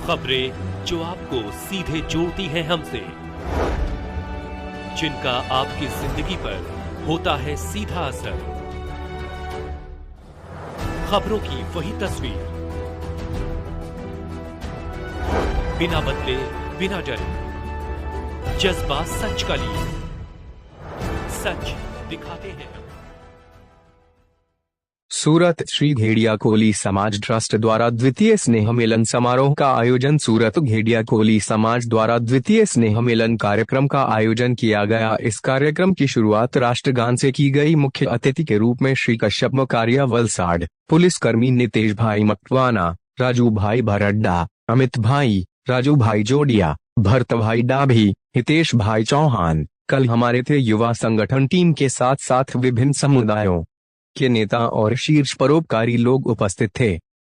खबरें जो आपको सीधे जोड़ती हैं हमसे, जिनका आपकी जिंदगी पर होता है सीधा असर। खबरों की वही तस्वीर, बिना बदले बिना डरे, जज्बा सच का लिए, सच दिखाते हैं। सूरत श्री घेड़िया कोली समाज ट्रस्ट द्वारा द्वितीय स्नेह मिलन समारोह का आयोजन। सूरत घेड़िया कोली समाज द्वारा द्वितीय स्नेह मिलन कार्यक्रम का आयोजन किया गया। इस कार्यक्रम की शुरुआत राष्ट्रगान से की गई। मुख्य अतिथि के रूप में श्री कश्यप मकारिया वलसाड, पुलिसकर्मी नितेश भाई मकवाना, राजू भाई भरड्डा, अमित भाई, राजू भाई जोडिया, भरत भाई डाभी, हितेश भाई चौहान कल हमारे थे युवा संगठन टीम के साथ साथ विभिन्न समुदायों के नेता और शीर्ष परोपकारी लोग उपस्थित थे।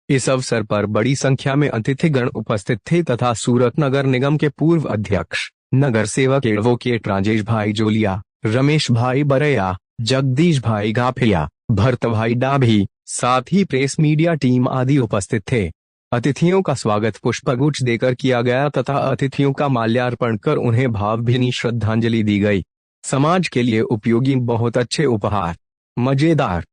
इस अवसर पर बड़ी संख्या में अतिथिगण उपस्थित थे तथा सूरत नगर निगम के पूर्व अध्यक्ष, नगर सेवक एडवोकेट राजेश भाई जोलिया, रमेश भाई बरैया, जगदीश भाई गाफिया, भरत भाई डाभी, साथ ही प्रेस मीडिया टीम आदि उपस्थित थे। अतिथियों का स्वागत पुष्पगुच्छ देकर किया गया तथा अतिथियों का माल्यार्पण कर उन्हें भावभीनी श्रद्धांजलि दी गई। समाज के लिए उपयोगी बहुत अच्छे उपहार, मजेदार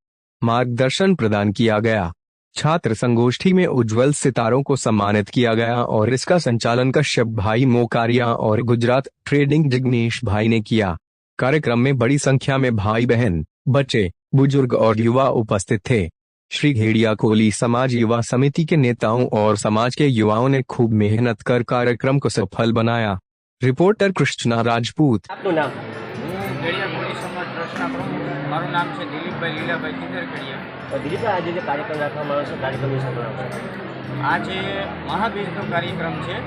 मार्गदर्शन प्रदान किया गया। छात्र संगोष्ठी में उज्जवल सितारों को सम्मानित किया गया और इसका संचालन कश्यप भाई मोकारिया और गुजरात ट्रेडिंग जिग्नेश भाई ने किया। कार्यक्रम में बड़ी संख्या में भाई बहन, बच्चे, बुजुर्ग और युवा उपस्थित थे। श्री घेड़िया कोली समाज युवा समिति के नेताओं और समाज के युवाओं ने खूब मेहनत कर कार्यक्रम को सफल बनाया। रिपोर्टर कृष्णा राजपूत। મારું નામ છે દિલીપભાઈ લીલાભાઈ કિંદરખેડિયા। દિલીપભાઈ, આજે જે કાર્યક્રમ રાખવામાં આવ્યો છે, કાર્યક્રમ વિશે જણાવશો? આજે મહાબીજનો કાર્યક્રમ છે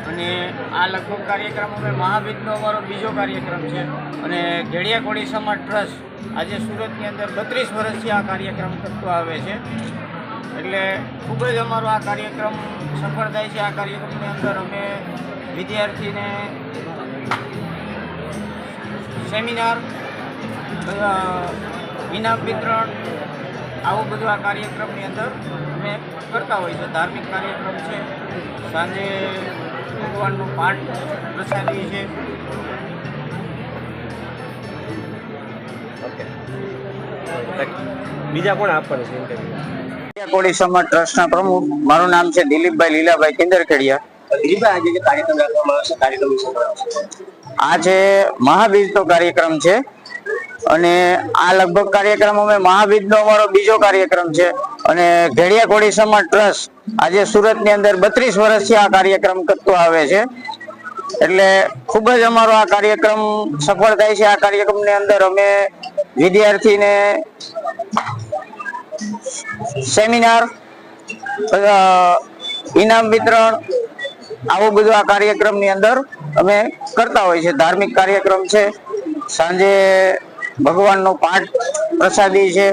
અને આ લગભગ કાર્યક્રમ અમે મહાબીજનો અમારો બીજો કાર્યક્રમ છે અને ઘેડિયા કોળી સમાજ ટ્રસ્ટ આજે સુરતની અંદર 32 વર્ષથી આ કાર્યક્રમ કરતો આવે છે, એટલે ખૂબ જ અમારો આ કાર્યક્રમ સફળ થાય છે। આ કાર્યક્રમની અંદર અમે વિદ્યાર્થીને સેમિનાર, ઇનામ વિતરણ, આવું બધું આ કાર્યક્રમની અંદર અમે કરતા હોય છે। ધાર્મિક કાર્યક્રમ છે, સાંજે ભગવાનનો પાઠ પ્રસાદી છે। બીજા કોણ આપવાનું છે ઇન્ટરવ્યુ? કોળી સમાજ ટ્રસ્ટના પ્રમુખ, મારું નામ છે દિલીપભાઈ લીલાભાઈ કિંદરખેડિયા। દિલીપભાઈ, આજે જે કાર્યક્રમ રાખવામાં આવ્યો છે, કાર્યક્રમ વિશે જણાવશો? આ છે મહાબીજનો કાર્યક્રમ છે અને આ લગભગ કાર્યક્રમ અમે મહાબીજનો અમારો બીજો કાર્યક્રમ છે અને ઘેડિયા કોળી સમાજ ટ્રસ્ટ આજે સુરતની અંદર 32 વર્ષથી આ કાર્યક્રમ કરતો આવે છે, એટલે ખૂબ જ અમારો આ કાર્યક્રમ સફળ થાય છે। આ કાર્યક્રમની અંદર અમે વિદ્યાર્થીને સેમિનાર, ઇનામ વિતરણ, આવું બધું આ કાર્યક્રમની અંદર અમે કરતા હોય છે। ધાર્મિક કાર્યક્રમ છે, સાંજે ભગવાનનો પાઠ પ્રસાદી છે।